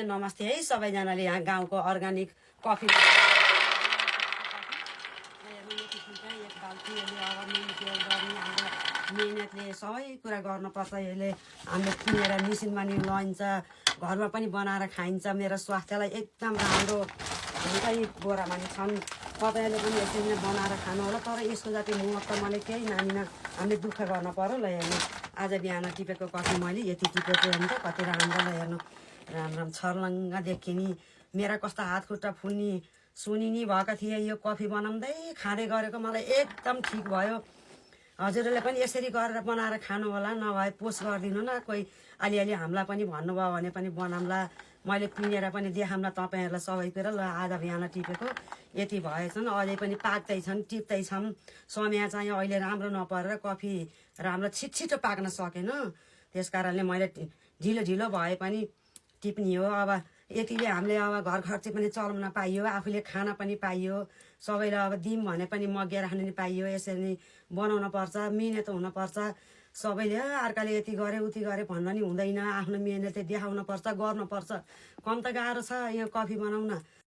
नमस्ते है सबैजनाले यहाँ गाउँको अर्ग्यानिक कफी मेहनतले सबै कुरा गर्नुपर्छ। यसले हामीले किनेर मेसिनमा नि लैन्छ, घरमा पनि बनाएर खाइन्छ। मेरो स्वास्थ्यलाई एकदम राम्रो हुन्छ। यी बोरामा नि छन्, तपाईँहरूले पनि यसरी नै बनाएर खानु होला। तर यसको जति महत्त्व मैले केही नानीमा हामीले दुःख गर्न पर्यो। ल हेर्नु, आज बिहान टिपेको कफी मैले यति टिपेको हेर्नु त कति राम्रो। ल हेर्नु, राम छर्लङ्ग देखिने, मेरा कस्ता हात खुट्टा फुल्ने सुनिनी भएका थिए। यो कफी बनाउँदै खाँदै गरेको मलाई एकदम ठिक भयो। हजुरहरूले पनि यसरी गरेर बनाएर खानु होला। नभए पोस्ट गरिदिनु न, कोही अलिअलि हामीलाई पनि भन्नुभयो भने पनि बनाउँला। मैले पिनेर पनि देखाउँला तपाईँहरूलाई सबैतिर। ल आज बिहान टिपेको यति भएछन्, अझै पनि पाक्दैछन्, टिप्दैछन्। समय चाहिँ अहिले राम्रो नपरेर कफी राम्रो छिटो पाक्न सकेन। त्यस कारणले मैले ढिलो ढिलो भए पनि टिप्ने हो। अब यतिले हामीले अब घर खर्च पनि चलाउन पाइयो, आफूले खान पनि पाइयो, सबैलाई अब दिउँ भने पनि मगेर खान नि पाइयो। यसरी नै बनाउन पर्छ, मिहिनेत हुनुपर्छ। सबैले अर्काले यति गरे उति गरे भन्न नि हुँदैन। आफ्नो मिहिनेतले देखाउन पर्छ, गर्नुपर्छ। कम त गाह्रो छ यो कफी बनाउन।